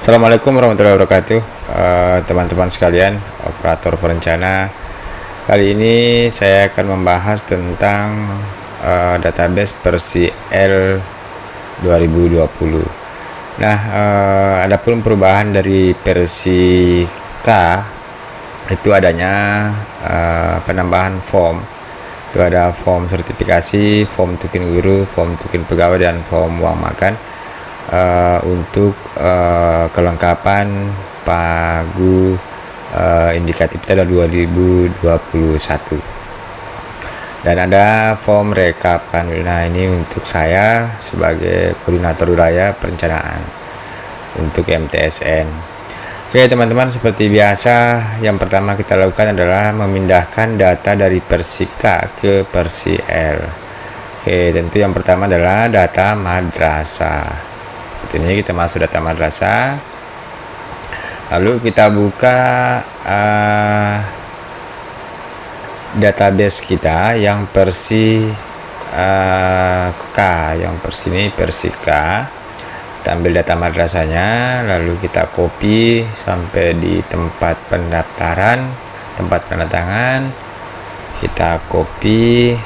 Assalamualaikum warahmatullahi wabarakatuh, teman-teman sekalian, operator perencana. Kali ini saya akan membahas tentang database versi L 2020. Nah, adapun perubahan dari versi K itu adanya penambahan form. Itu ada form sertifikasi, form tukin guru, form tukin pegawai, dan form uang makan. Untuk kelengkapan pagu indikatif pada 2021, dan ada form rekap kan. Nah, ini untuk saya sebagai koordinator wilayah perencanaan untuk MTSN. Oke teman-teman, seperti biasa yang pertama kita lakukan adalah memindahkan data dari versi K ke versi L. Oke, tentu yang pertama adalah data madrasah. Ini kita masuk data madrasah, lalu kita buka database kita yang versi K, yang versi ini versi K. Kita ambil data madrasahnya, lalu kita copy sampai di tempat pendaftaran, tempat tanda tangan, kita copy,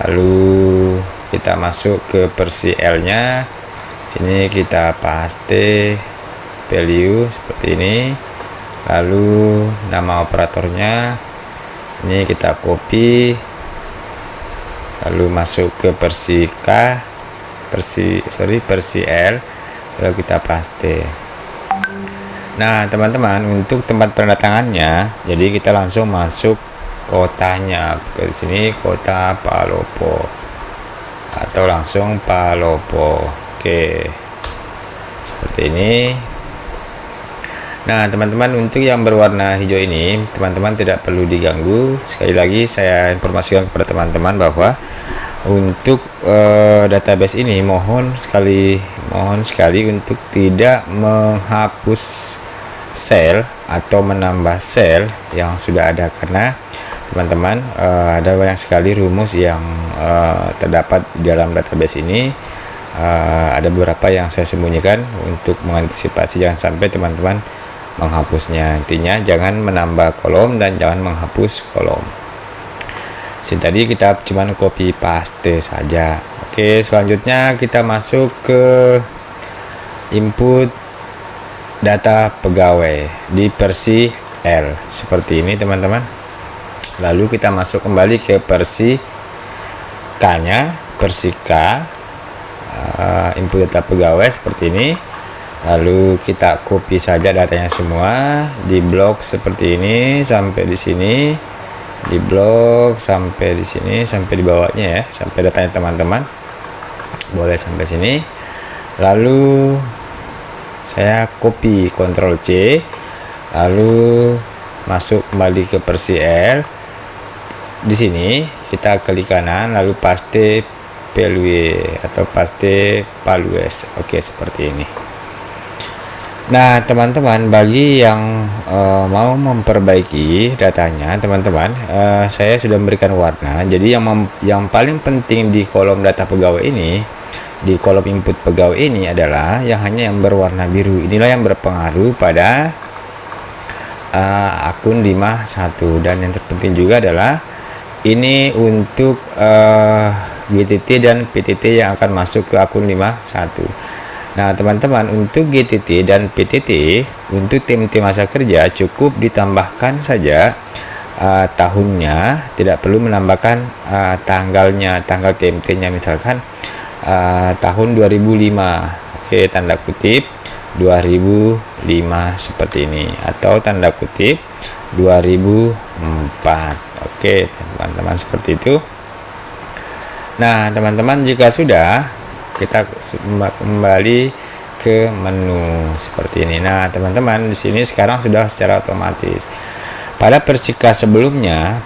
lalu kita masuk ke versi L nya. Sini kita paste value seperti ini, lalu nama operatornya ini kita copy, lalu masuk ke versi K, versi L, lalu kita paste. Nah teman-teman, untuk tempat pendatangannya, jadi kita langsung masuk kotanya ke sini, kota Palopo, atau langsung Palopo. Oke, seperti ini. Nah teman-teman, untuk yang berwarna hijau ini teman-teman tidak perlu diganggu. Sekali lagi saya informasikan kepada teman-teman bahwa untuk database ini mohon sekali untuk tidak menghapus sel atau menambah sel yang sudah ada, karena teman-teman ada banyak sekali rumus yang terdapat di dalam database ini. Ada beberapa yang saya sembunyikan untuk mengantisipasi jangan sampai teman-teman menghapusnya. Intinya jangan menambah kolom dan jangan menghapus kolom. Sini tadi kita cuman copy paste saja. Oke, selanjutnya kita masuk ke input data pegawai di versi L seperti ini teman-teman. Lalu kita masuk kembali ke versi K nya, versi K, input data pegawai seperti ini, lalu kita copy saja datanya semua di blok seperti ini sampai di sini, di blok sampai di sini, sampai di bawahnya ya, sampai datanya teman-teman boleh sampai sini. Lalu saya copy Ctrl C, lalu masuk kembali ke versi L. Di sini kita klik kanan, lalu paste value atau paste values. Oke, seperti ini. Nah teman-teman, bagi yang mau memperbaiki datanya teman-teman, saya sudah memberikan warna. Jadi yang paling penting di kolom data pegawai ini, di kolom input pegawai ini adalah hanya yang berwarna biru. Inilah yang berpengaruh pada akun 51, dan yang terpenting juga adalah ini untuk GTT dan PTT yang akan masuk ke akun 51. Nah teman-teman, untuk GTT dan PTT untuk tim-tim masa kerja cukup ditambahkan saja tahunnya, tidak perlu menambahkan tanggalnya, tanggal TMT nya misalkan tahun 2005. Oke, tanda kutip 2005 seperti ini, atau tanda kutip 2004. Oke teman-teman, seperti itu. Nah teman-teman, jika sudah, kita kembali ke menu seperti ini. Nah teman-teman, di sini sekarang sudah secara otomatis. Pada versi K sebelumnya,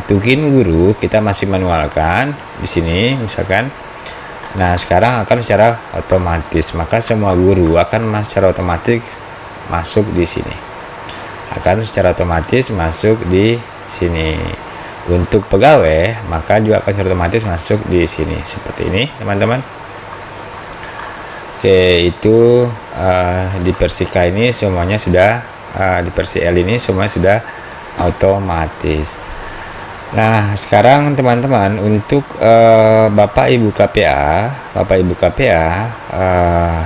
tukin guru kita masih manualkan di sini misalkan. Nah sekarang akan secara otomatis, maka semua guru akan secara otomatis masuk di sini. Untuk pegawai maka juga akan otomatis masuk di sini seperti ini teman-teman. Oke, itu di versi K ini semuanya sudah, di versi L ini semuanya sudah otomatis. Nah, sekarang teman-teman untuk Bapak Ibu KPA,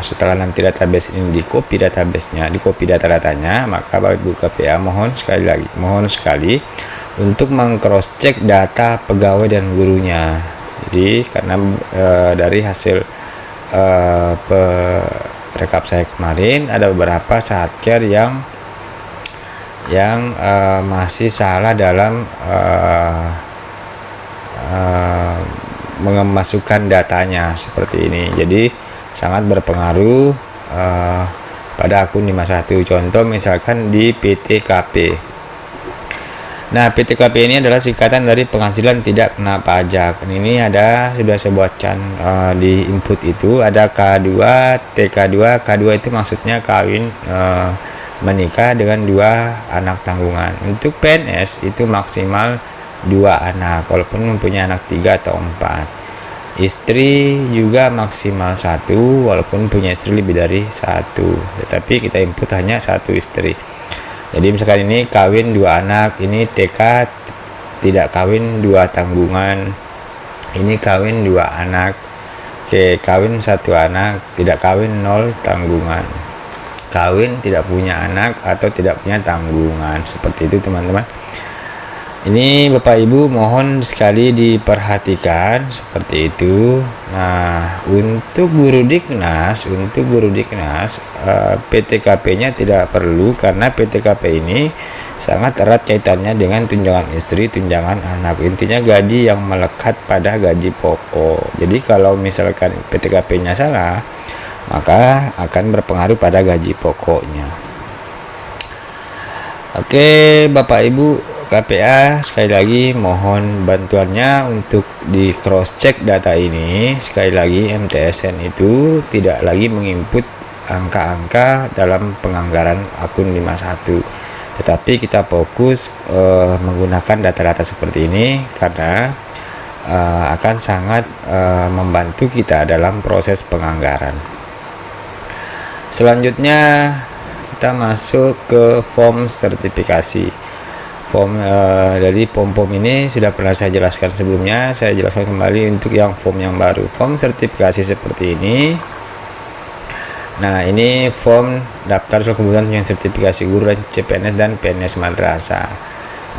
setelah nanti database ini di copy database-nya, di copy data-datanya, maka Bapak Ibu KPA mohon sekali untuk meng-cross check data pegawai dan gurunya. Jadi karena dari hasil rekap saya kemarin ada beberapa satker yang masih salah dalam memasukkan datanya seperti ini. Jadi sangat berpengaruh pada akun 51. Contoh misalkan di PTKP. Nah, PTKP ini adalah singkatan dari penghasilan tidak kena pajak. Ini sudah saya buatkan di input itu ada K2, TK2. K2 itu maksudnya kawin menikah dengan 2 anak tanggungan. Untuk PNS itu maksimal 2 anak, walaupun mempunyai anak 3 atau 4. Istri juga maksimal 1, walaupun punya istri lebih dari 1. Tetapi kita input hanya 1 istri. Jadi misalkan ini kawin 2 anak, ini TK tidak kawin 2 tanggungan, ini kawin 2 anak. Oke, kawin 1 anak, tidak kawin 0 tanggungan. Kawin tidak punya anak atau tidak punya tanggungan. Seperti itu teman-teman. Ini Bapak Ibu mohon sekali diperhatikan seperti itu. Nah, untuk guru Diknas, PTKP-nya tidak perlu karena PTKP ini sangat erat kaitannya dengan tunjangan istri, tunjangan anak. Intinya gaji yang melekat pada gaji pokok. Jadi kalau misalkan PTKP-nya salah, maka akan berpengaruh pada gaji pokoknya. Oke, Bapak Ibu KPA, sekali lagi mohon bantuannya untuk di cross check data ini. Sekali lagi MTSN itu tidak lagi menginput angka-angka dalam penganggaran akun 51, tetapi kita fokus menggunakan data-data seperti ini karena akan sangat membantu kita dalam proses penganggaran. Selanjutnya kita masuk ke form sertifikasi. Dari form ini sudah pernah saya jelaskan sebelumnya, saya jelaskan kembali untuk yang form yang baru. Form sertifikasi seperti ini. Nah, ini form daftar soal kebutuhan yang sertifikasi guru dan CPNS dan PNS madrasah.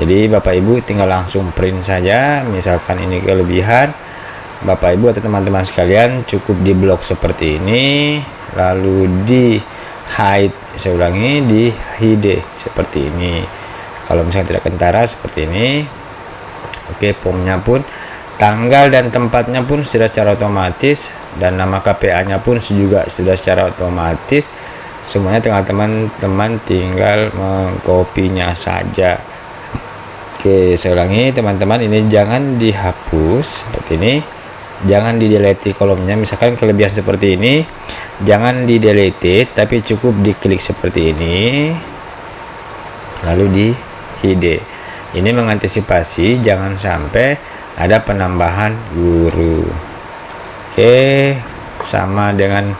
Jadi Bapak Ibu tinggal langsung print saja. Misalkan ini kelebihan, Bapak Ibu atau teman-teman sekalian cukup di blok seperti ini, lalu di hide, saya ulangi, di hide seperti ini. Kalau misalnya tidak kentara seperti ini. Oke, formnya pun, tanggal dan tempatnya pun sudah secara otomatis, dan nama KPA-nya pun juga sudah secara otomatis. Semuanya tinggal teman-teman tinggal mengkopinya saja. Oke, saya ulangi teman-teman, ini jangan dihapus seperti ini, jangan di delete kolomnya. Misalkan kelebihan seperti ini, jangan di delete, tapi cukup diklik seperti ini, lalu di hide. Ini mengantisipasi jangan sampai ada penambahan guru. Oke, sama dengan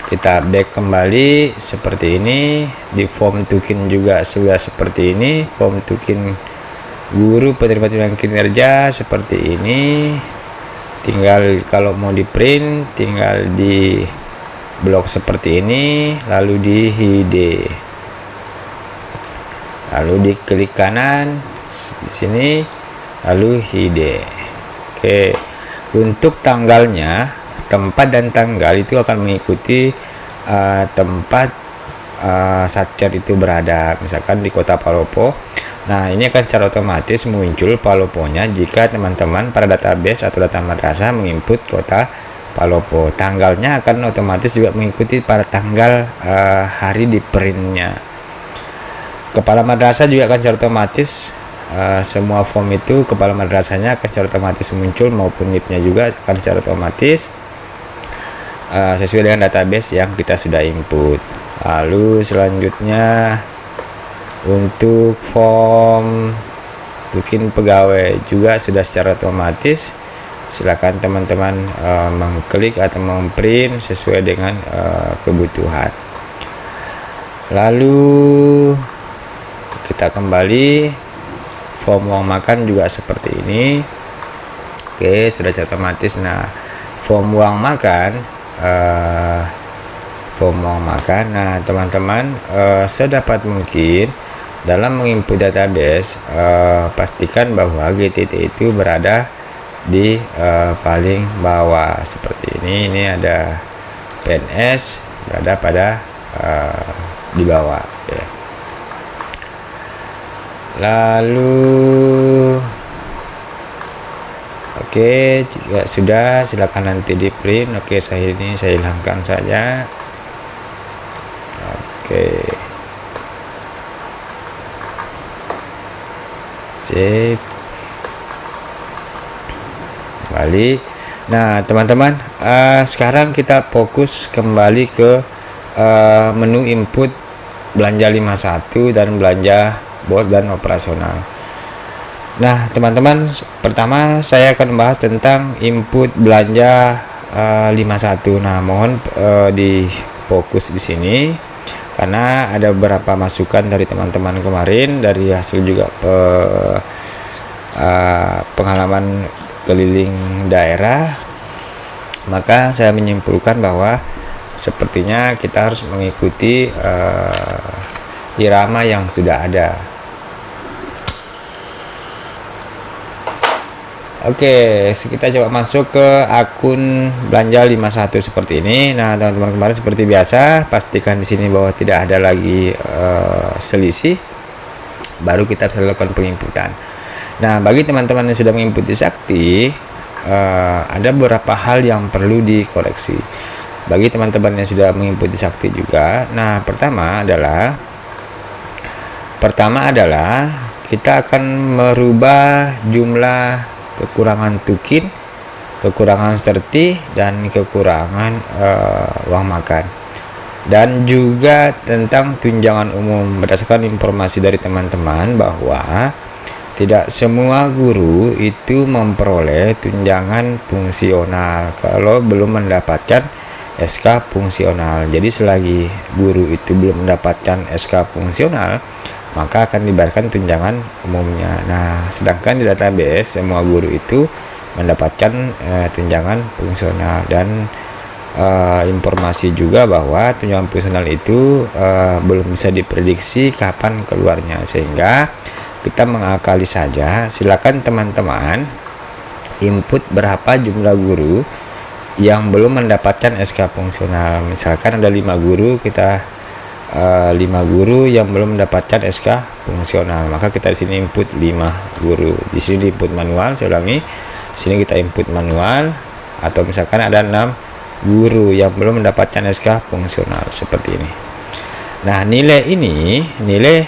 kita back kembali seperti ini. Di form token juga sudah seperti ini, form token guru penerima tunjangan kinerja seperti ini. Tinggal kalau mau di print tinggal di blok seperti ini, lalu di hide, lalu diklik kanan di sini, lalu hide. Oke, untuk tanggalnya, tempat dan tanggal itu akan mengikuti tempat satker itu berada. Misalkan di Kota Palopo, nah ini akan secara otomatis muncul Paloponya jika teman-teman pada database atau data madrasah menginput Kota Palopo. Tanggalnya akan otomatis juga mengikuti pada tanggal hari di printnya. Kepala madrasah juga akan secara otomatis, semua form itu kepala madrasahnya akan secara otomatis muncul, maupun NIP-nya juga akan secara otomatis sesuai dengan database yang kita sudah input. Lalu selanjutnya untuk form token pegawai juga sudah secara otomatis silakan teman-teman mengklik atau memprint sesuai dengan kebutuhan. Lalu kita kembali, form uang makan juga seperti ini. Oke, sudah otomatis. Nah, form uang makan, nah teman-teman, sedapat mungkin dalam menginput database, pastikan bahwa GTT itu berada di paling bawah seperti ini. Ini ada PNS berada pada di bawah ya. Lalu oke, juga sudah, silakan nanti di print. Oke, saya hilangkan saja. Oke, save, kembali. Nah teman-teman, sekarang kita fokus kembali ke menu input belanja 51 dan belanja bos dan operasional. Nah teman-teman, pertama saya akan membahas tentang input belanja 51. Nah mohon di fokus di sini karena ada beberapa masukan dari teman-teman kemarin, dari hasil juga pengalaman keliling daerah, maka saya menyimpulkan bahwa sepertinya kita harus mengikuti irama yang sudah ada. Oke, kita coba masuk ke akun belanja 51 seperti ini. Nah, teman-teman, kemarin seperti biasa, pastikan di sini bahwa tidak ada lagi selisih, baru kita bisa lakukan penginputan. Nah, bagi teman-teman yang sudah mengikuti Sakti, ada beberapa hal yang perlu dikoreksi. Bagi teman-teman yang sudah mengikuti Sakti juga, nah pertama adalah kita akan merubah jumlah kekurangan tukin, kekurangan serti, dan kekurangan uang makan, dan juga tentang tunjangan umum. Berdasarkan informasi dari teman-teman bahwa tidak semua guru itu memperoleh tunjangan fungsional kalau belum mendapatkan SK fungsional. Jadi selagi guru itu belum mendapatkan SK fungsional, maka akan dibayarkan tunjangan umumnya. Nah, sedangkan di database semua guru itu mendapatkan tunjangan fungsional, dan informasi juga bahwa tunjangan fungsional itu belum bisa diprediksi kapan keluarnya, sehingga kita mengakali saja. Silakan teman-teman input berapa jumlah guru yang belum mendapatkan SK fungsional. Misalkan ada 5 guru, kita 5 guru yang belum mendapatkan SK fungsional, maka kita di sini input 5 guru. Di sini di input manual, saya ulangi, di sini kita input manual. Atau misalkan ada 6 guru yang belum mendapatkan SK fungsional seperti ini. Nah, nilai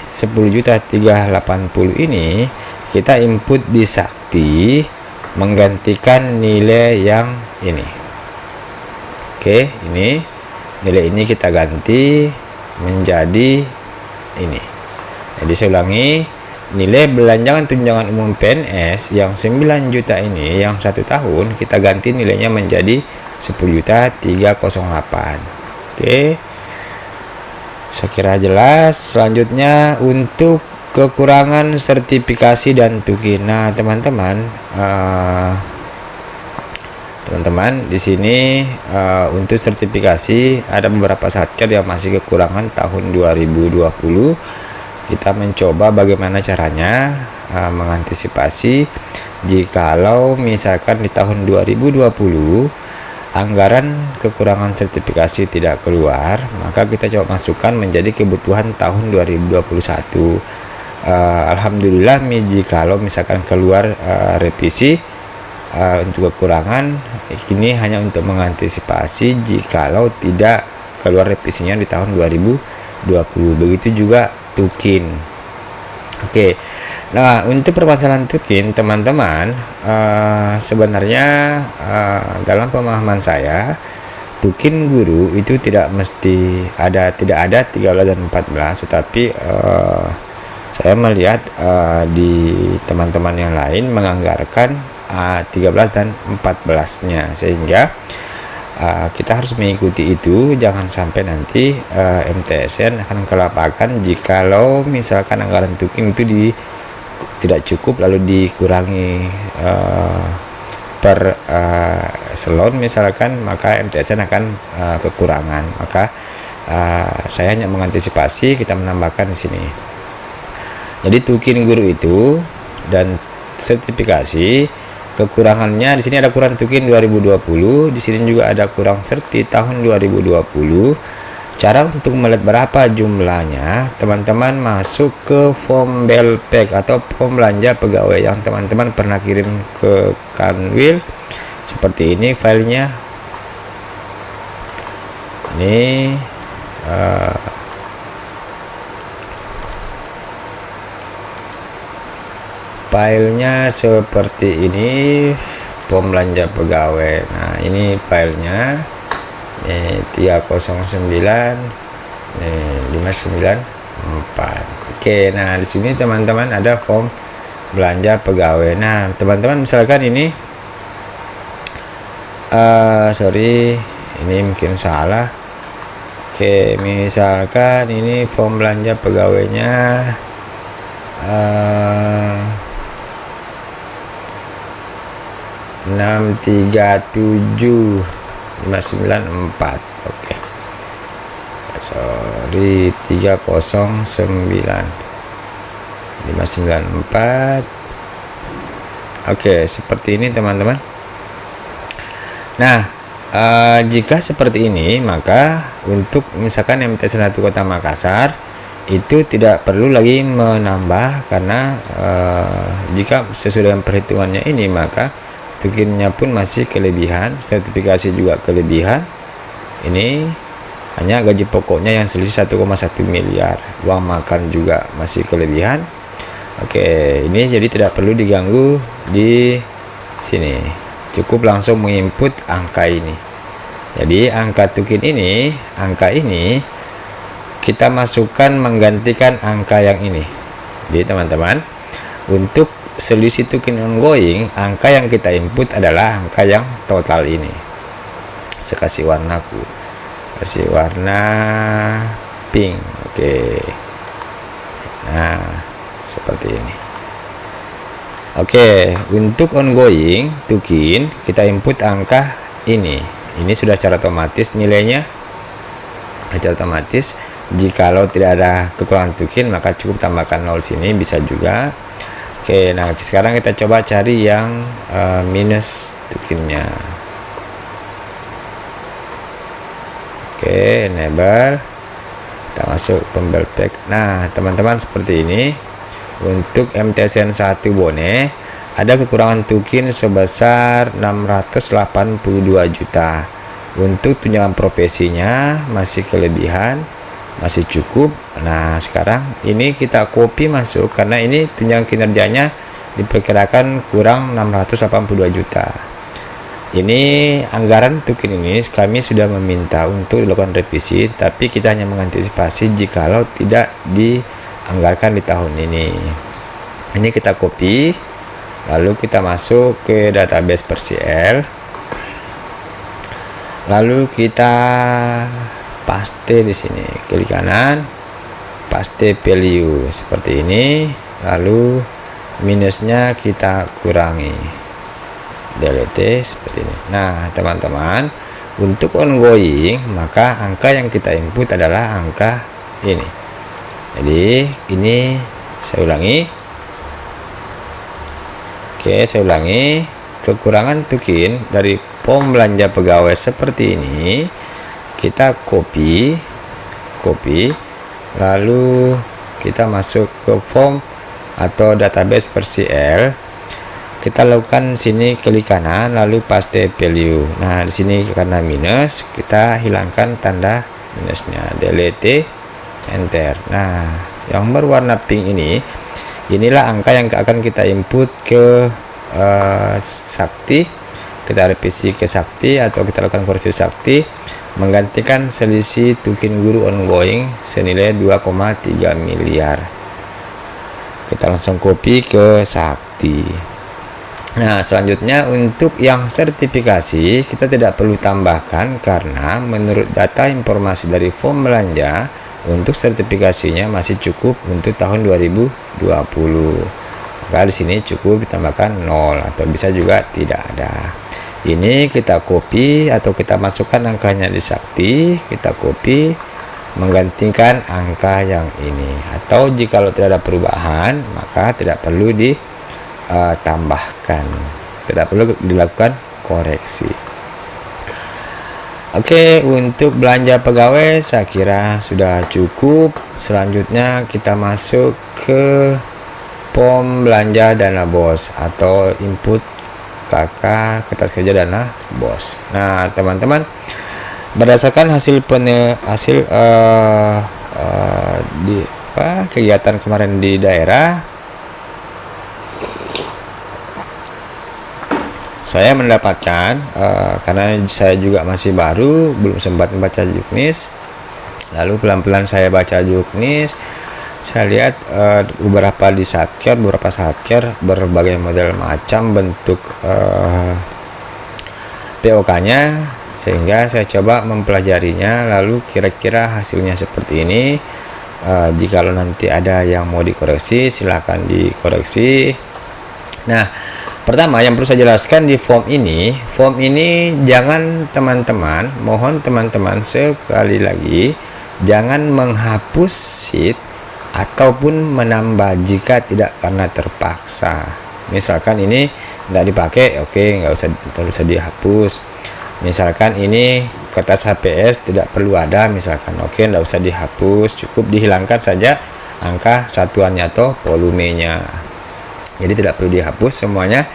10.380 ini kita input di Sakti menggantikan nilai yang ini. Oke, ini nilai ini kita ganti menjadi ini. Jadi saya ulangi, nilai belanjangan tunjangan umum PNS yang 9 juta ini, yang 1 tahun, kita ganti nilainya menjadi 10.308. Oke, saya kira jelas. Selanjutnya untuk kekurangan sertifikasi dan tukin. Nah teman-teman, di sini untuk sertifikasi ada beberapa satker yang masih kekurangan tahun 2020. Kita mencoba bagaimana caranya mengantisipasi jikalau misalkan di tahun 2020 anggaran kekurangan sertifikasi tidak keluar, maka kita coba masukkan menjadi kebutuhan tahun 2021. Alhamdulillah, jikalau misalkan keluar revisi untuk kekurangan ini hanya untuk mengantisipasi jikalau tidak keluar revisinya di tahun 2020. Begitu juga tukin. Oke, nah untuk permasalahan tukin teman-teman, sebenarnya dalam pemahaman saya tukin guru itu tidak mesti ada, tidak ada 13 dan 14, tetapi saya melihat di teman-teman yang lain menganggarkan 13 dan 14-nya, sehingga kita harus mengikuti itu. Jangan sampai nanti MTSN akan kelapakan jikalau misalkan anggaran tukin itu tidak cukup lalu dikurangi per eselon misalkan, maka MTSN akan kekurangan. Maka saya hanya mengantisipasi, kita menambahkan di sini. Jadi tukin guru itu dan sertifikasi, kekurangannya di sini ada kurang tukin 2020, di sini juga ada kurang serti tahun 2020. Cara untuk melihat berapa jumlahnya, teman-teman masuk ke form Belpek atau form belanja pegawai yang teman-teman pernah kirim ke Kanwil. Seperti ini filenya. Ini filenya seperti ini, form belanja pegawai. Nah, ini filenya. 309 594. Oke, nah di sini teman-teman ada form belanja pegawai. Nah, teman-teman misalkan ini sorry, ini mungkin salah. Oke, misalkan ini form belanja pegawainya 637 594. Oke, sorry, 309 594. Oke, seperti ini teman-teman. Nah, jika seperti ini, maka untuk misalkan MTSN 1 Kota Makassar itu tidak perlu lagi menambah, karena jika sesuai dengan perhitungannya ini, maka tukinnya pun masih kelebihan, sertifikasi juga kelebihan. Ini hanya gaji pokoknya yang selisih 1,1 miliar, uang makan juga masih kelebihan. Oke, ini jadi tidak perlu diganggu di sini, cukup langsung menginput angka ini. Jadi angka tukin ini, angka ini kita masukkan menggantikan angka yang ini. Jadi teman-teman, untuk selisih tukin ongoing, angka yang kita input adalah angka yang total ini. Saya kasih warnaku, kasih warna pink. Oke, nah seperti ini. Oke, untuk ongoing tukin kita input angka ini sudah secara otomatis nilainya, secara otomatis. Jikalau tidak ada kekurangan tukin, maka cukup tambahkan 0 sini, bisa juga. Oke, nah sekarang kita coba cari yang minus tukinnya. Oke, enable, kita masuk pembelpek. Nah teman-teman, seperti ini. Untuk MTSN 1 Bone ada kekurangan tukin sebesar 682 juta. Untuk tunjangan profesinya masih kelebihan, masih cukup. Nah sekarang ini kita copy masuk, karena ini tunjangan kinerjanya diperkirakan kurang 682 juta. Ini anggaran tukin ini kami sudah meminta untuk dilakukan revisi, tapi kita hanya mengantisipasi jikalau tidak dianggarkan di tahun ini. Ini kita copy, lalu kita masuk ke database PersiL, lalu kita paste di sini, klik kanan, paste value seperti ini, lalu minusnya kita kurangi, delete seperti ini. Nah teman-teman, untuk ongoing maka angka yang kita input adalah angka ini. Jadi ini saya ulangi. Oke, saya ulangi. Kekurangan tukin dari form belanja pegawai seperti ini kita copy, lalu kita masuk ke form atau database PersiL, kita lakukan sini klik kanan, lalu paste value. Nah di sini karena minus, kita hilangkan tanda minusnya, delete, enter. Nah yang berwarna pink ini, inilah angka yang akan kita input ke Sakti. Kita revisi ke Sakti atau kita lakukan koreksi Sakti, menggantikan selisih tukin guru ongoing senilai 2,3 miliar. Kita langsung copy ke Sakti. Nah, selanjutnya untuk yang sertifikasi kita tidak perlu tambahkan karena menurut data informasi dari form belanja untuk sertifikasinya masih cukup untuk tahun 2020. Maka di sini cukup ditambahkan 0 atau bisa juga tidak ada. Ini kita copy atau kita masukkan angkanya di Sakti, kita copy menggantikan angka yang ini, atau jika tidak ada perubahan maka tidak perlu ditambahkan, tidak perlu dilakukan koreksi. Oke, untuk belanja pegawai saya kira sudah cukup. Selanjutnya kita masuk ke form belanja dana bos atau input KK kertas kerja dana bos. Nah teman-teman, berdasarkan hasil kegiatan kemarin di daerah, saya mendapatkan karena saya juga masih baru, belum sempat membaca juknis, lalu pelan-pelan saya baca juknis, saya lihat beberapa satker berbagai model macam bentuk POK-nya, sehingga saya coba mempelajarinya, lalu kira-kira hasilnya seperti ini. Jikalau nanti ada yang mau dikoreksi silahkan dikoreksi. Nah pertama yang perlu saya jelaskan di form ini jangan teman-teman, mohon teman-teman sekali lagi jangan menghapus sheet ataupun menambah jika tidak karena terpaksa. Misalkan ini nggak dipakai, oke, nggak usah dihapus. Misalkan ini kertas HPS tidak perlu ada, misalkan, oke, nggak usah dihapus, cukup dihilangkan saja angka satuannya atau volumenya. Jadi tidak perlu dihapus, semuanya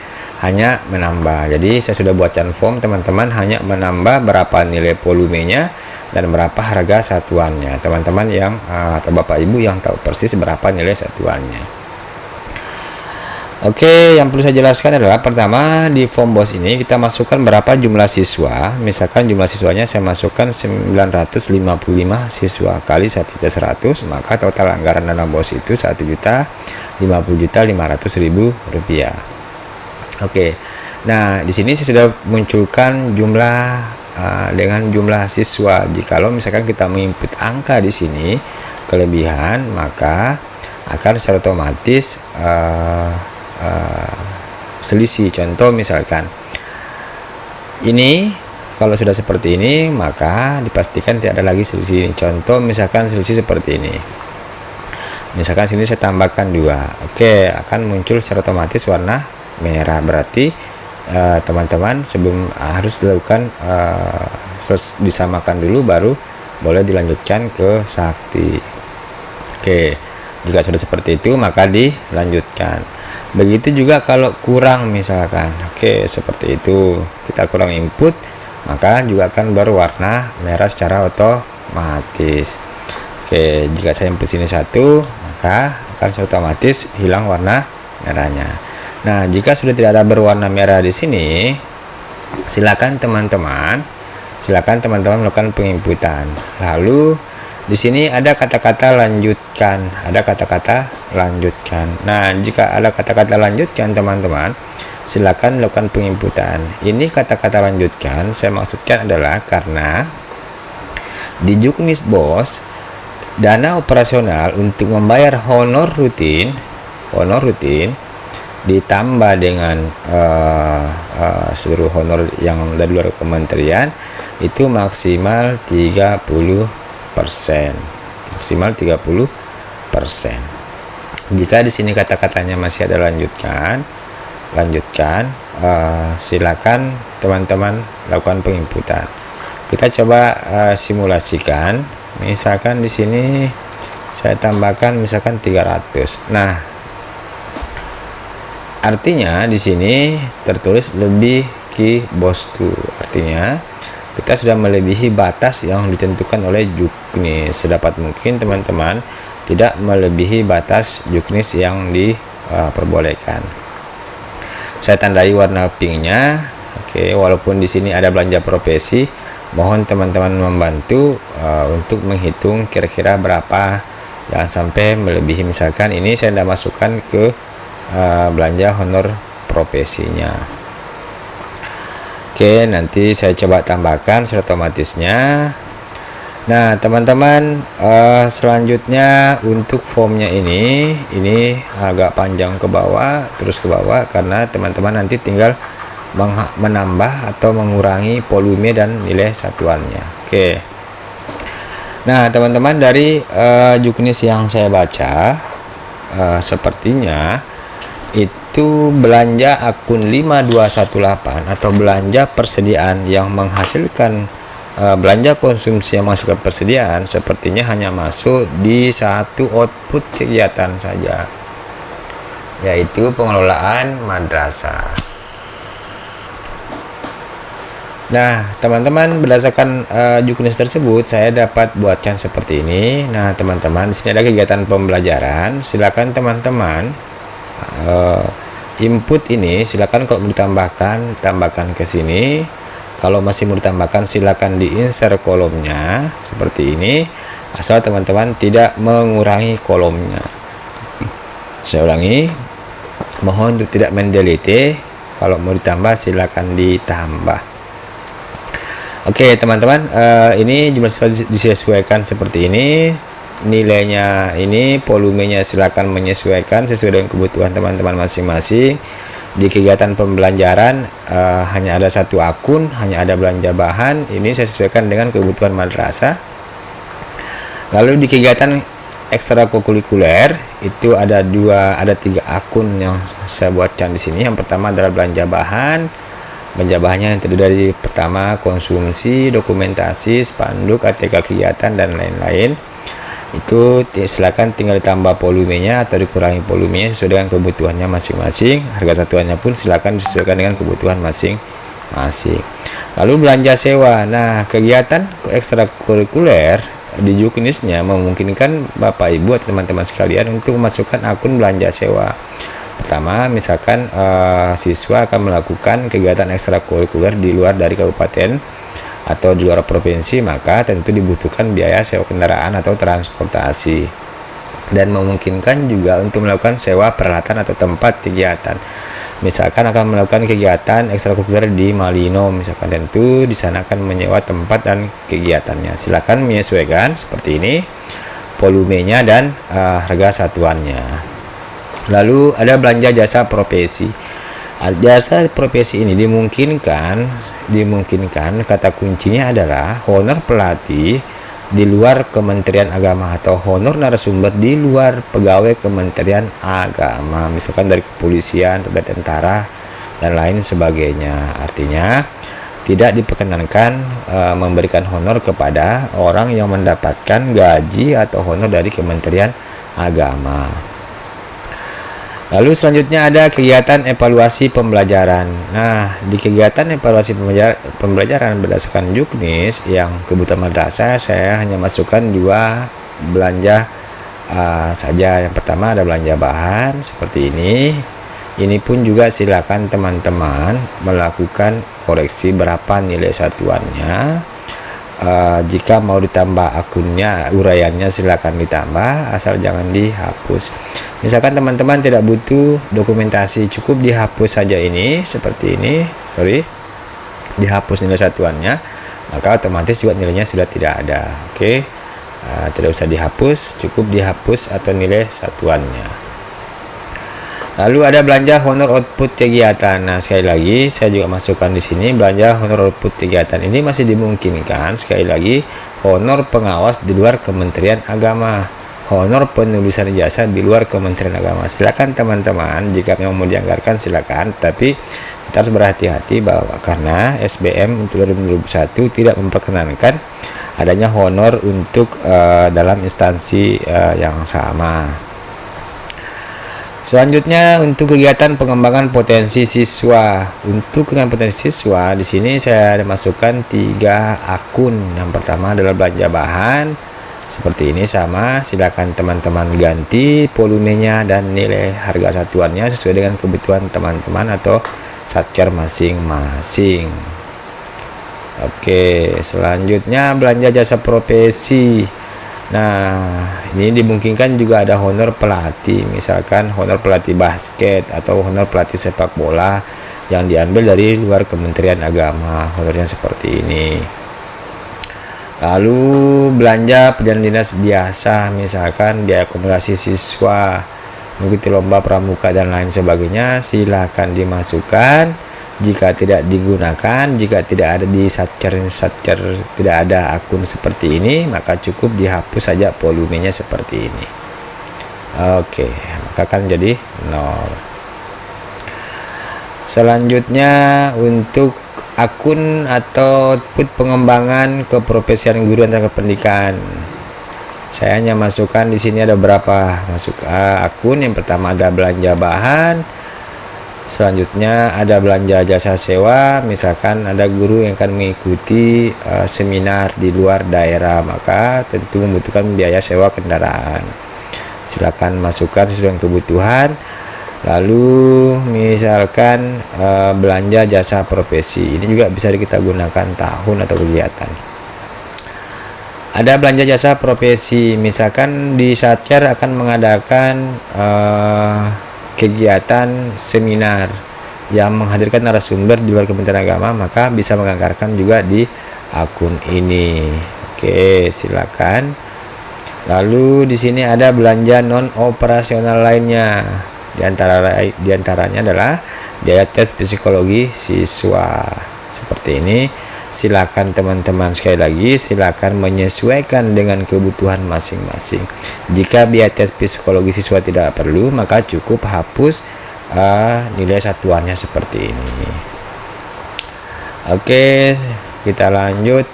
hanya menambah. Jadi saya sudah buatkan form teman-teman, hanya menambah berapa nilai volumenya dan berapa harga satuannya. Teman-teman yang atau Bapak Ibu yang tahu persis berapa nilai satuannya. Oke, yang perlu saya jelaskan adalah pertama di form bos ini kita masukkan berapa jumlah siswa. Misalkan jumlah siswanya saya masukkan 955 siswa kali 1.100, maka total anggaran dana bos itu 1.050.500.000 rupiah. Oke, nah di sini saya sudah munculkan jumlah dengan jumlah siswa. Jikalau misalkan kita menginput angka di sini kelebihan, maka akan secara otomatis selisih. Contoh misalkan ini kalau sudah seperti ini maka dipastikan tidak ada lagi selisih. Contoh misalkan selisih seperti ini, misalkan sini saya tambahkan 2, oke, akan muncul secara otomatis warna merah. Berarti teman-teman sebelum harus dilakukan disamakan dulu baru boleh dilanjutkan ke Sakti. Oke, jika sudah seperti itu maka dilanjutkan. Begitu juga kalau kurang misalkan, oke, seperti itu kita kurang input maka juga akan berwarna merah secara otomatis. Oke, jika saya input sini 1 maka akan secara otomatis hilang warna merahnya. Nah jika sudah tidak ada berwarna merah di sini, silakan teman-teman melakukan penginputan. Lalu di sini ada kata-kata lanjutkan, Nah, jika ada kata-kata lanjutkan teman-teman, silakan lakukan penginputan. Ini kata-kata lanjutkan saya maksudkan adalah karena di juknis bos dana operasional untuk membayar honor rutin ditambah dengan seluruh honor yang dari luar kementerian itu maksimal 30%. Maksimal 30%. Jika di sini kata-katanya masih ada lanjutkan, silakan teman-teman lakukan penginputan. Kita coba simulasikan. Misalkan di sini saya tambahkan misalkan 300. Nah, artinya di sini tertulis lebih ki bos tu. Artinya kita sudah melebihi batas yang ditentukan oleh juknis. Sedapat mungkin teman-teman tidak melebihi batas juknis yang diperbolehkan. Saya tandai warna pinknya. Oke, walaupun di sini ada belanja profesi, mohon teman-teman membantu untuk menghitung kira-kira berapa, jangan sampai melebihi. Misalkan ini saya tidak masukkan ke belanja honor profesinya. Oke, nanti saya coba tambahkan secara otomatisnya. Nah teman-teman, selanjutnya untuk formnya ini agak panjang ke bawah, terus ke bawah, karena teman-teman nanti tinggal menambah atau mengurangi volume dan nilai satuannya. Oke, nah teman-teman, dari juknis yang saya baca, sepertinya itu belanja akun 5218 atau belanja persediaan yang menghasilkan belanja konsumsi yang menghasilkan persediaan sepertinya hanya masuk di satu output kegiatan saja, yaitu pengelolaan madrasah. Nah teman-teman, berdasarkan juknis tersebut saya dapat buatkan seperti ini. Nah teman-teman, di sini ada kegiatan pembelajaran. Silakan teman-teman input ini, silakan kalau mau ditambahkan, tambahkan ke sini. Kalau masih mau ditambahkan, silakan di-insert kolomnya seperti ini, asal teman-teman tidak mengurangi kolomnya. Saya ulangi, mohon untuk tidak mendelete. Kalau mau ditambah, silakan ditambah. Oke teman-teman, ini jumlah siswa disesuaikan seperti ini. Nilainya ini, volumenya silakan menyesuaikan sesuai dengan kebutuhan teman-teman masing-masing. Di kegiatan pembelajaran hanya ada satu akun, hanya ada belanja bahan, ini saya sesuaikan dengan kebutuhan madrasah. Lalu di kegiatan ekstrakurikuler itu ada tiga akun yang saya buatkan di sini. Yang pertama adalah belanja bahan. Belanja bahannya yang terdiri dari pertama konsumsi, dokumentasi, spanduk, ATK kegiatan dan lain-lain. Itu silakan tinggal ditambah volumenya atau dikurangi volumenya sesuai dengan kebutuhannya masing-masing. Harga satuannya pun silakan disesuaikan dengan kebutuhan masing-masing. Lalu belanja sewa. Nah kegiatan ekstrakurikuler di juknisnya memungkinkan Bapak Ibu atau teman-teman sekalian untuk memasukkan akun belanja sewa. Pertama, misalkan siswa akan melakukan kegiatan ekstrakurikuler di luar dari kabupaten atau di luar provinsi, maka tentu dibutuhkan biaya sewa kendaraan atau transportasi, dan memungkinkan juga untuk melakukan sewa peralatan atau tempat kegiatan. Misalkan akan melakukan kegiatan ekstrakurikuler di Malino, misalkan tentu di sana akan menyewa tempat dan kegiatannya. Silakan menyesuaikan seperti ini volumenya dan harga satuannya. Lalu ada belanja jasa profesi. Jasa profesi ini dimungkinkan kata kuncinya adalah honor pelatih di luar Kementerian Agama atau honor narasumber di luar pegawai Kementerian Agama, misalkan dari kepolisian atau dari tentara dan lain sebagainya. Artinya tidak diperkenankan memberikan honor kepada orang yang mendapatkan gaji atau honor dari Kementerian Agama. Lalu selanjutnya ada kegiatan evaluasi pembelajaran. Nah, di kegiatan evaluasi pembelajaran berdasarkan juknis yang kebutuhan madrasah, saya hanya masukkan dua belanja saja. Yang pertama ada belanja bahan seperti ini. Ini pun juga silakan teman-teman melakukan koreksi berapa nilai satuannya. Jika mau ditambah akunnya, uraiannya silakan ditambah, asal jangan dihapus. Misalkan teman-teman tidak butuh dokumentasi, cukup dihapus saja ini seperti ini, dihapus nilai satuannya, maka otomatis juga nilainya sudah tidak ada. Oke, tidak usah dihapus, cukup dihapus atau nilai satuannya. Lalu ada belanja honor output kegiatan. Nah, sekali lagi saya juga masukkan di sini belanja honor output kegiatan. Ini masih dimungkinkan, sekali lagi, honor pengawas di luar Kementerian Agama, honor penulisan ijazah di luar Kementerian Agama. Silakan teman-teman, jika memang mau dianggarkan silakan, tapi kita harus berhati-hati bahwa karena SBM untuk 2021 tidak memperkenankan adanya honor untuk dalam instansi yang sama. Selanjutnya untuk kegiatan pengembangan potensi siswa. Untuk pengembangan potensi siswa, di sini saya masukkan 3 akun. Yang pertama adalah belanja bahan. Seperti ini sama, silakan teman-teman ganti volumenya dan nilai harga satuannya sesuai dengan kebutuhan teman-teman atau satker masing-masing. Oke, selanjutnya belanja jasa profesi. Nah, ini dimungkinkan juga ada honor pelatih, misalkan honor pelatih basket atau honor pelatih sepak bola yang diambil dari luar Kementerian Agama, honornya seperti ini. Lalu belanja perjalanan dinas biasa, misalkan biaya akomodasi siswa, mengikuti lomba pramuka dan lain sebagainya, silakan dimasukkan. Jika tidak digunakan, jika tidak ada di satker tidak ada akun seperti ini, maka cukup dihapus saja volumenya seperti ini. Oke, maka akan jadi 0. Selanjutnya untuk akun atau output pengembangan keprofesian guru dan tenaga pendidikan. Saya hanya masukkan di sini ada berapa akun. Yang pertama ada belanja bahan. Selanjutnya ada belanja jasa sewa, misalkan ada guru yang akan mengikuti seminar di luar daerah, maka tentu membutuhkan biaya sewa kendaraan. Silakan masukkan sesuai dengan kebutuhan. Lalu misalkan belanja jasa profesi, ini juga bisa kita gunakan tahun atau kegiatan. Ada belanja jasa profesi, misalkan di Satker akan mengadakan kegiatan seminar yang menghadirkan narasumber di luar Kementerian Agama, maka bisa menganggarkan juga di akun ini. Oke, silakan. Lalu di sini ada belanja non operasional lainnya. Di antaranya adalah biaya tes psikologi siswa. Seperti ini. Silakan teman-teman, sekali lagi silakan menyesuaikan dengan kebutuhan masing-masing. Jika biaya tes psikologi siswa tidak perlu, maka cukup hapus nilai satuannya seperti ini. Oke, kita lanjut.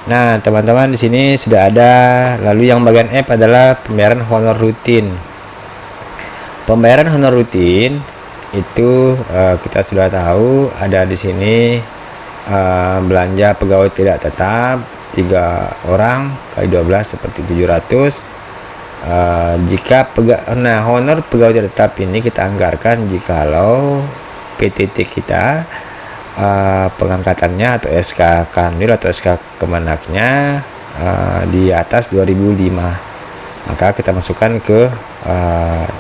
Nah, teman-teman, di sini sudah ada. Lalu yang bagian F adalah pembayaran honor rutin. Pembayaran honor rutin itu kita sudah tahu ada di sini. Belanja pegawai tidak tetap 3 orang kali 12 seperti 700. Jika honor pegawai tidak tetap ini kita anggarkan jikalau PTT kita pengangkatannya atau SK Kanwil atau SK Kemenaknya di atas 2005, maka kita masukkan ke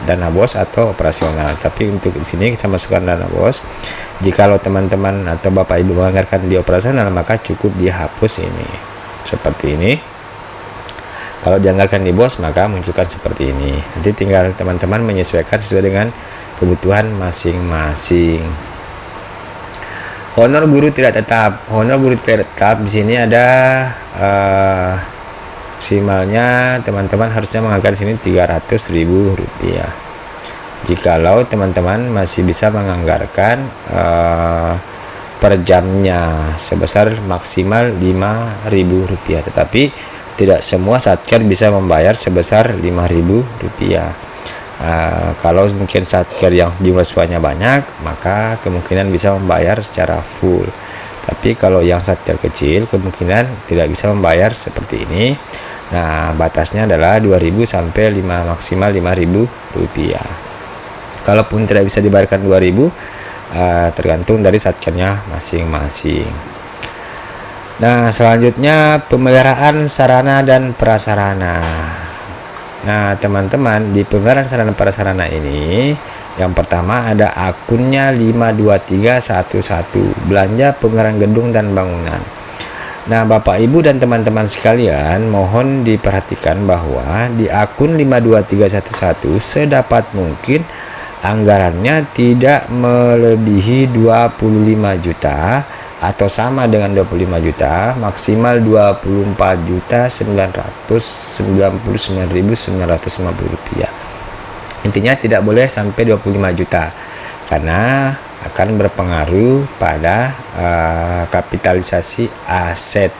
dana bos atau operasional. Tapi untuk di sini kita masukkan dana bos. Jikalau teman-teman atau Bapak Ibu menganggarkan di operasional, maka cukup dihapus ini seperti ini. Kalau dianggarkan di bos, maka munculkan seperti ini. Nanti tinggal teman-teman menyesuaikan sesuai dengan kebutuhan masing-masing. Honor guru tidak tetap. Honor guru tidak tetap di sini ada maksimalnya teman-teman harusnya menganggarkan di sini Rp300.000. Jikalau teman-teman masih bisa menganggarkan per jamnya sebesar maksimal Rp5.000, tetapi tidak semua Satker bisa membayar sebesar Rp5.000. Kalau mungkin Satker yang jumlah siswanya banyak, maka kemungkinan bisa membayar secara full. Tapi kalau yang Satker kecil, kemungkinan tidak bisa membayar seperti ini. Nah, batasnya adalah 2.000 sampai maksimal Rp5.000. Kalaupun tidak bisa dibayarkan 2.000, tergantung dari Satkernya masing-masing. Nah, selanjutnya pemeliharaan sarana dan prasarana. Nah, teman-teman, di pemeliharaan sarana prasarana ini, yang pertama ada akunnya 52311, belanja pemeliharaan gedung dan bangunan. Nah, Bapak Ibu dan teman-teman sekalian, mohon diperhatikan bahwa di akun 52311 sedapat mungkin anggarannya tidak melebihi 25 juta atau sama dengan 25 juta, maksimal Rp24.999.950. Intinya tidak boleh sampai 25 juta karena akan berpengaruh pada kapitalisasi aset.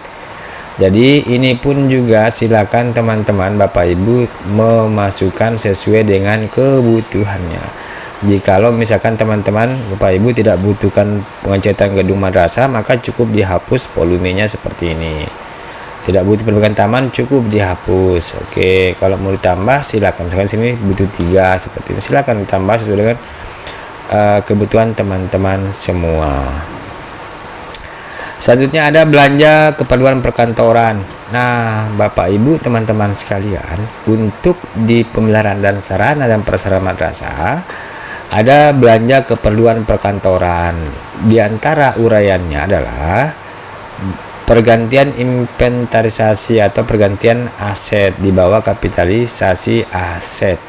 Jadi ini pun juga silakan teman-teman Bapak Ibu memasukkan sesuai dengan kebutuhannya. Jikalau misalkan teman-teman Bapak Ibu tidak butuhkan pengecatan gedung madrasah, maka cukup dihapus volumenya seperti ini. Tidak butuh perbaikan taman, cukup dihapus. Oke, kalau mau ditambah silakan. Misalkan sini butuh 3 seperti ini, silakan ditambah sesuai dengan kebutuhan teman-teman semua. Selanjutnya ada belanja keperluan perkantoran. Nah, Bapak Ibu teman-teman sekalian, untuk di pemeliharaan dan sarana dan prasarana madrasah ada belanja keperluan perkantoran. Di antara uraiannya adalah pergantian inventarisasi atau pergantian aset di bawah kapitalisasi aset.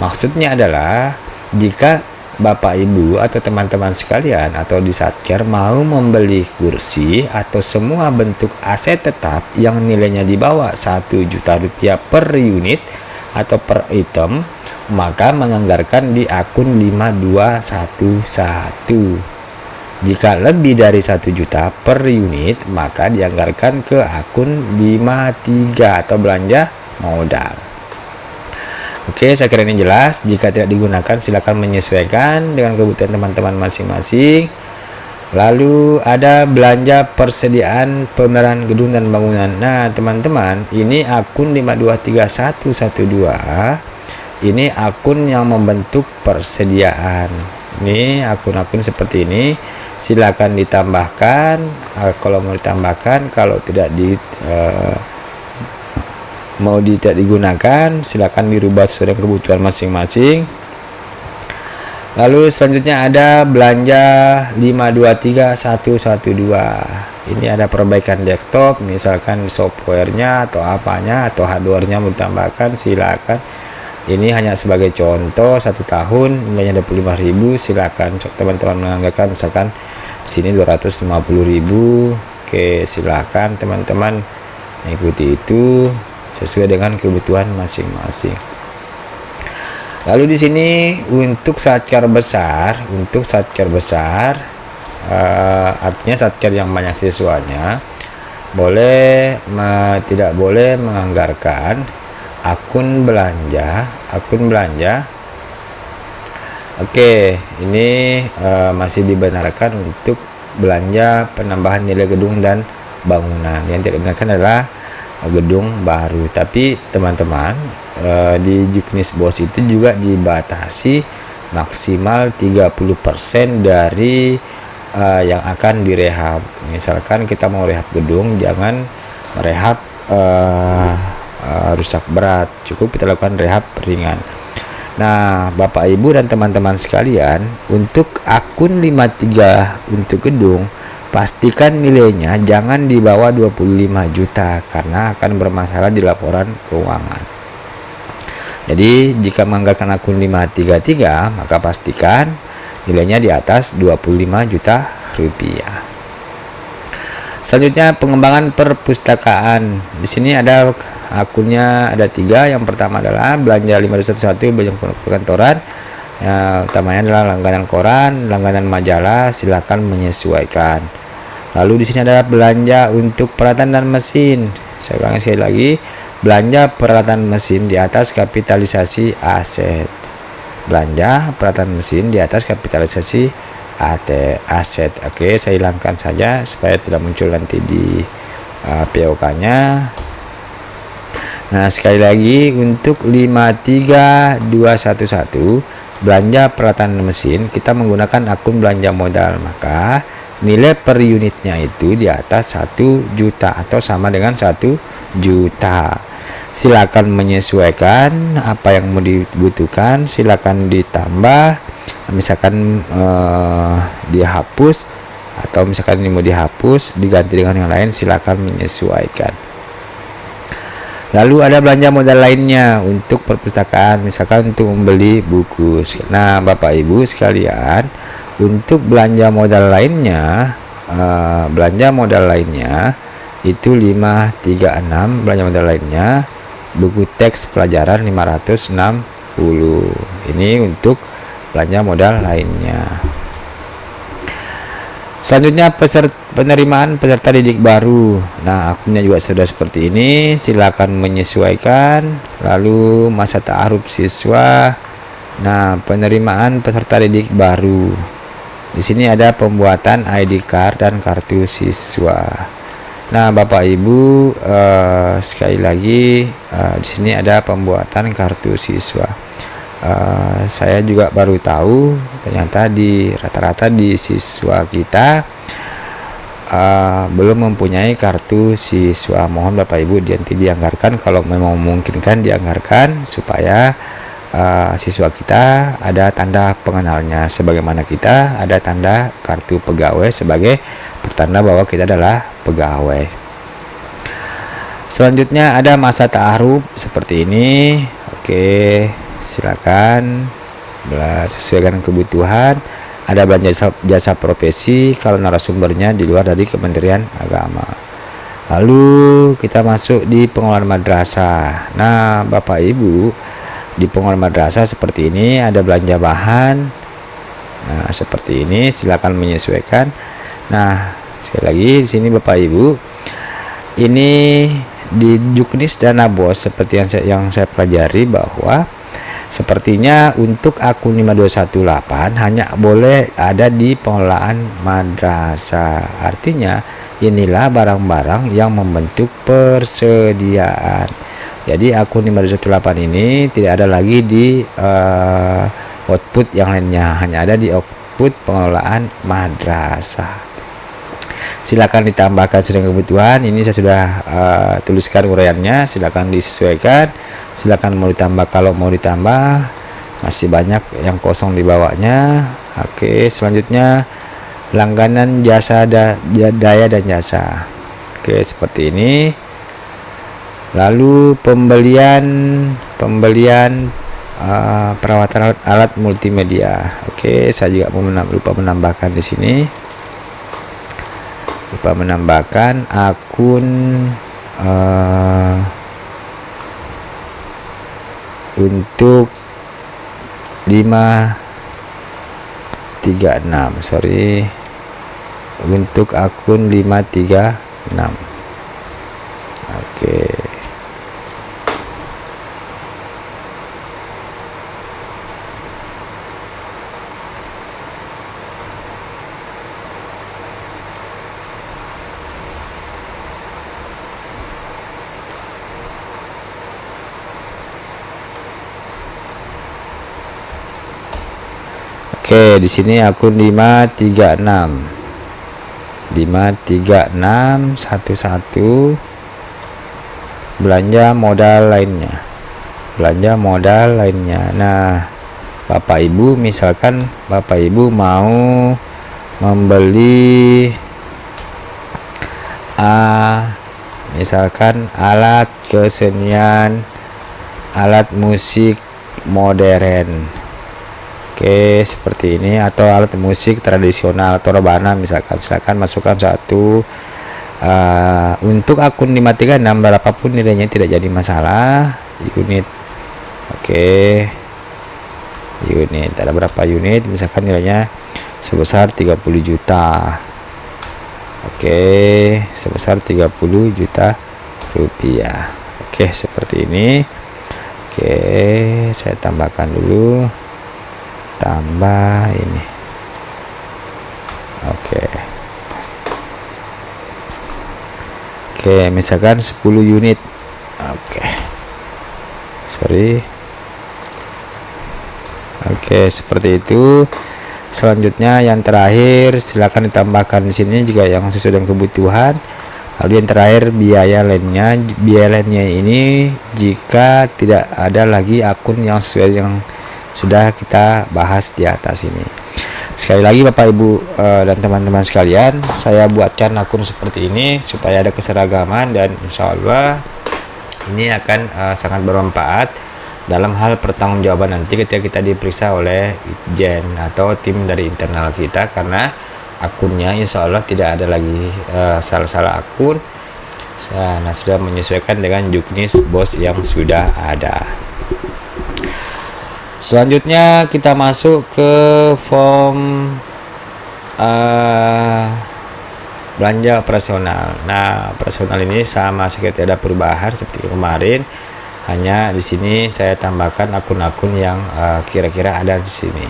Maksudnya adalah jika Bapak Ibu atau teman-teman sekalian atau di Satker mau membeli kursi atau semua bentuk aset tetap yang nilainya di bawah 1 juta rupiah per unit atau per item, maka menganggarkan di akun 5211. Jika lebih dari 1 juta per unit, maka dianggarkan ke akun 53 atau belanja modal. Oke, saya kira ini jelas. Jika tidak digunakan, silakan menyesuaikan dengan kebutuhan teman-teman masing-masing. Lalu ada belanja persediaan pemeliharaan gedung dan bangunan. Nah, teman-teman, ini akun 523112. Ini akun yang membentuk persediaan. Ini akun-akun seperti ini. Silakan ditambahkan kalau mau ditambahkan, kalau tidak tidak digunakan, silakan dirubah sesuai dengan kebutuhan masing-masing. Lalu selanjutnya ada belanja 523112. Ini ada perbaikan desktop, misalkan softwarenya atau apanya atau hardwarenya mau ditambahkan, silakan. Ini hanya sebagai contoh, 1 tahun nilainya 25.000, silakan teman-teman menganggarkan misalkan di sini 250.000. Oke, silakan teman-teman ikuti itu sesuai dengan kebutuhan masing-masing. Lalu di sini untuk satker besar, artinya satker yang banyak siswanya tidak boleh menganggarkan akun belanja. Oke, ini masih dibenarkan untuk belanja penambahan nilai gedung dan bangunan. Yang tidak dibenarkan adalah gedung baru. Tapi teman-teman, di Juknis BOS itu juga dibatasi maksimal 30% dari yang akan direhab. Misalkan kita mau rehab gedung, jangan merehab rusak berat, cukup kita lakukan rehab ringan. Nah, Bapak Ibu dan teman-teman sekalian, untuk akun 53 untuk gedung, pastikan nilainya jangan di bawah 25 juta karena akan bermasalah di laporan keuangan. Jadi jika menganggarkan akun 533, maka pastikan nilainya di atas 25 juta rupiah. Selanjutnya pengembangan perpustakaan. Di sini ada akunnya ada 3. Yang pertama adalah belanja 5211 belanja perkantoran. Utamanya adalah langganan koran, langganan majalah, silakan menyesuaikan. Lalu di sini ada belanja untuk peralatan dan mesin. Saya ulangi sekali lagi, belanja peralatan mesin di atas kapitalisasi aset. Belanja peralatan mesin di atas kapitalisasi aset. Oke, saya hilangkan saja supaya tidak muncul nanti di POK-nya. Nah, sekali lagi untuk 53211 belanja peralatan mesin, kita menggunakan akun belanja modal, maka nilai per unitnya itu di atas 1 juta atau sama dengan 1 juta. Silakan menyesuaikan apa yang mau dibutuhkan, silakan ditambah, misalkan dihapus, atau misalkan ini mau dihapus diganti dengan yang lain, silakan menyesuaikan. Lalu ada belanja modal lainnya untuk perpustakaan, misalkan untuk membeli buku. Nah, Bapak Ibu sekalian, untuk belanja modal lainnya, itu 536, belanja modal lainnya buku teks pelajaran 560. Ini untuk belanja modal lainnya. Selanjutnya penerimaan peserta didik baru. Nah, akunnya juga sudah seperti ini, silakan menyesuaikan. Lalu masa ta'aruf siswa. Nah, penerimaan peserta didik baru. Di sini ada pembuatan ID card dan kartu siswa. Nah, Bapak Ibu, sekali lagi di sini ada pembuatan kartu siswa. Saya juga baru tahu ternyata di rata-rata di siswa kita belum mempunyai kartu siswa, mohon Bapak Ibu nanti dianggarkan kalau memang memungkinkan, dianggarkan supaya siswa kita ada tanda pengenalnya, sebagaimana kita ada tanda kartu pegawai sebagai pertanda bahwa kita adalah pegawai. Selanjutnya ada masa ta'aruf seperti ini. Oke, silakan sesuaikan kebutuhan. Ada belanja jasa profesi kalau narasumbernya di luar dari Kementerian Agama. Lalu kita masuk di pengelolaan madrasah. Nah, Bapak Ibu, di pengelolaan madrasah seperti ini ada belanja bahan. Nah, seperti ini, silakan menyesuaikan. Nah, sekali lagi di sini Bapak Ibu, ini di Juknis Dana Bos seperti yang saya pelajari bahwa sepertinya untuk akun 5218 hanya boleh ada di pengelolaan madrasah. Artinya inilah barang-barang yang membentuk persediaan. Jadi akun 5218 ini tidak ada lagi di output yang lainnya, hanya ada di output pengelolaan madrasah. Silakan ditambahkan sesuai kebutuhan. Ini saya sudah tuliskan uraiannya, silakan disesuaikan. Silakan mau ditambah kalau mau ditambah, masih banyak yang kosong di bawahnya. Oke, selanjutnya langganan jasa daya dan jasa. Oke, seperti ini. Lalu pembelian perawatan alat multimedia. Oke, saya juga lupa menambahkan di sini. Lupa menambahkan akun untuk 536, sorry, untuk akun 536. Oke. Oke, di sini akun 53611 belanja modal lainnya. Nah, Bapak Ibu, misalkan Bapak Ibu mau membeli misalkan alat kesenian, alat musik modern. Oke, seperti ini, atau alat musik tradisional atau rebana misalkan, silakan masukkan satu. Untuk akun 536 berapapun nilainya tidak jadi masalah. Unit, oke, unit ada berapa unit, misalkan nilainya sebesar 30 juta. Oke, sebesar 30 juta rupiah. Oke, seperti ini. Oke, saya tambahkan dulu, tambah ini. Oke, misalkan 10 unit. Oke, sorry. Oke, seperti itu. Selanjutnya yang terakhir, silakan ditambahkan di sini juga yang sesuai dengan kebutuhan. Lalu yang terakhir biaya lainnya. Biaya lainnya ini jika tidak ada lagi akun yang sesuai yang sudah kita bahas di atas ini. Sekali lagi Bapak Ibu dan teman-teman sekalian, saya buatkan akun seperti ini supaya ada keseragaman, dan insya Allah ini akan sangat bermanfaat dalam hal pertanggungjawaban nanti ketika kita diperiksa oleh Itjen atau tim dari internal kita, karena akunnya insya Allah tidak ada lagi salah-salah akun. Nah, sudah menyesuaikan dengan Juknis Bos yang sudah ada. Selanjutnya kita masuk ke form belanja operasional. Nah, operasional ini sama seperti ada perubahan seperti kemarin. Hanya di sini saya tambahkan akun-akun yang kira-kira ada di sini.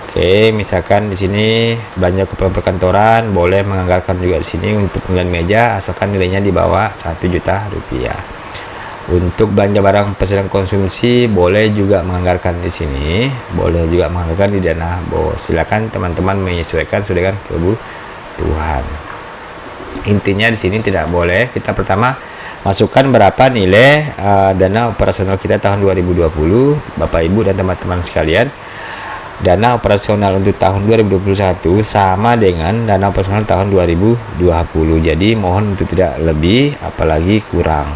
Oke, misalkan di sini belanja keperluan perkantoran boleh menganggarkan juga di sini untuk pembelian meja asalkan nilainya di bawah 1 juta rupiah. Untuk belanja barang pesanan konsumsi boleh juga menganggarkan di sini, boleh juga menganggarkan di dana bos. Silakan teman-teman menyesuaikan sesuai dengan kebutuhan. Intinya di sini tidak boleh kita pertama masukkan berapa nilai dana operasional kita tahun 2020, Bapak Ibu dan teman-teman sekalian. Dana operasional untuk tahun 2021 sama dengan dana operasional tahun 2020. Jadi mohon untuk tidak lebih, apalagi kurang.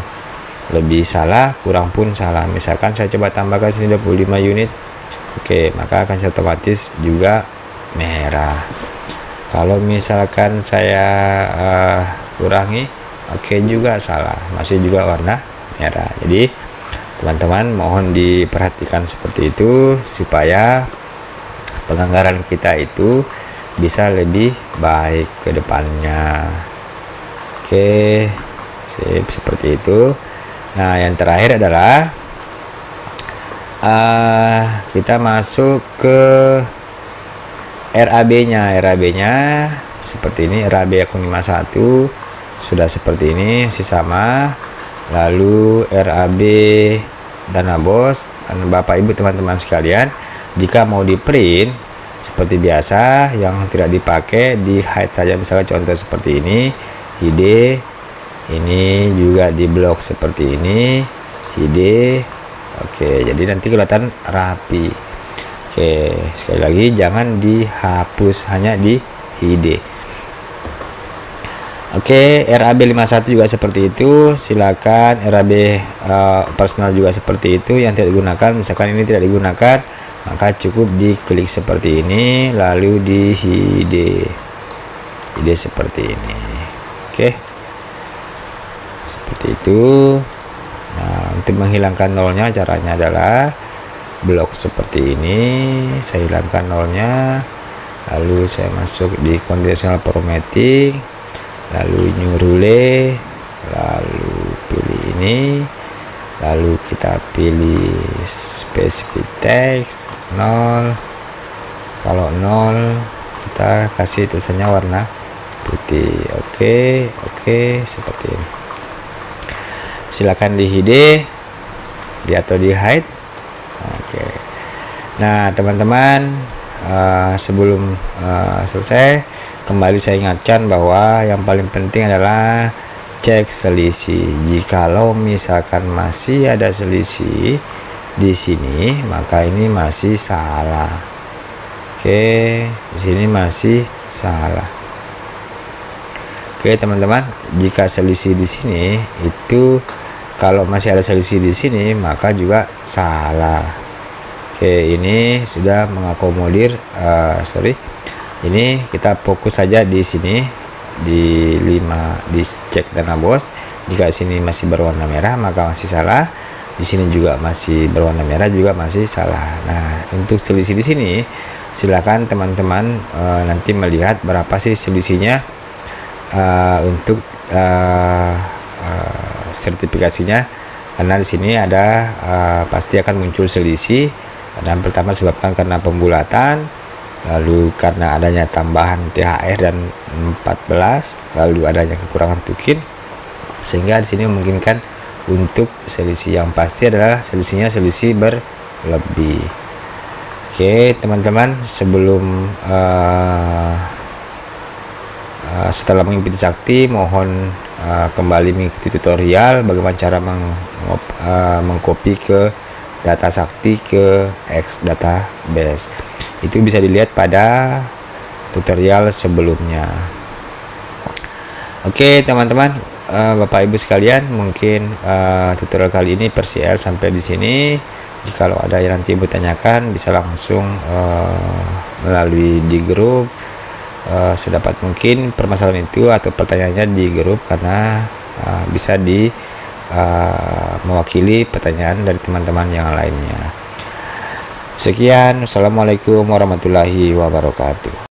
Lebih salah, kurang pun salah. Misalkan saya coba tambahkan sini 25 unit. Oke, maka akan otomatis juga merah. Kalau misalkan saya kurangi, oke juga salah, masih juga warna merah. Jadi teman-teman mohon diperhatikan seperti itu supaya penganggaran kita itu bisa lebih baik ke depannya. Oke, sip, seperti itu. Nah, yang terakhir adalah kita masuk ke RAB-nya. RAB-nya seperti ini, RAB akun 51 sudah seperti ini, masih sama. Lalu RAB dana bos, Bapak Ibu teman-teman sekalian, jika mau di print seperti biasa yang tidak dipakai di hide saja, misalnya contoh seperti ini, ide ini juga di blok seperti ini, ide. Oke, jadi nanti kelihatan rapi. Oke, sekali lagi jangan dihapus, hanya di ide. Oke, RAB 51 juga seperti itu. Silakan RAB personal juga seperti itu. Yang tidak digunakan, misalkan ini tidak digunakan, maka cukup diklik seperti ini, lalu di ide seperti ini. Oke, seperti itu. Nah, untuk menghilangkan nolnya caranya adalah blok seperti ini, saya hilangkan nolnya, lalu saya masuk di conditional formatting, lalu new rule, lalu pilih ini, lalu kita pilih specific text 0. Kalau 0 kita kasih tulisannya warna putih. Oke, seperti ini. Silakan di hide atau di hide. Oke. Nah, teman-teman, sebelum selesai, kembali saya ingatkan bahwa yang paling penting adalah cek selisih. Jikalau misalkan masih ada selisih di sini, maka ini masih salah. Oke, di sini masih salah. Oke, teman-teman, jika selisih di sini itu, kalau masih ada selisih di sini, maka juga salah. Oke, ini sudah mengakomodir, ini kita fokus saja di sini di 5, di cek dana bos. Jika sini masih berwarna merah, maka masih salah. Di sini juga masih berwarna merah, juga masih salah. Nah, untuk selisih di sini, silakan teman-teman nanti melihat berapa sih selisihnya untuk sertifikasinya, karena di sini ada pasti akan muncul selisih. Dan pertama disebabkan karena pembulatan, lalu karena adanya tambahan THR dan 14, lalu adanya kekurangan tukin, sehingga di sini memungkinkan untuk selisih. Yang pasti adalah selisihnya selisih berlebih. Oke, teman-teman, sebelum setelah mengikuti sakti, mohon kembali mengikuti tutorial bagaimana cara mengcopy ke data sakti ke X database. Itu bisa dilihat pada tutorial sebelumnya. Oke, teman-teman, Bapak Ibu sekalian, mungkin tutorial kali ini PerCL sampai di sini. Jika ada yang nanti bertanyakan, bisa langsung melalui di grup. Sedapat mungkin permasalahan itu atau pertanyaannya di grup, karena bisa mewakili pertanyaan dari teman-teman yang lainnya. Sekian, wassalamualaikum warahmatullahi wabarakatuh.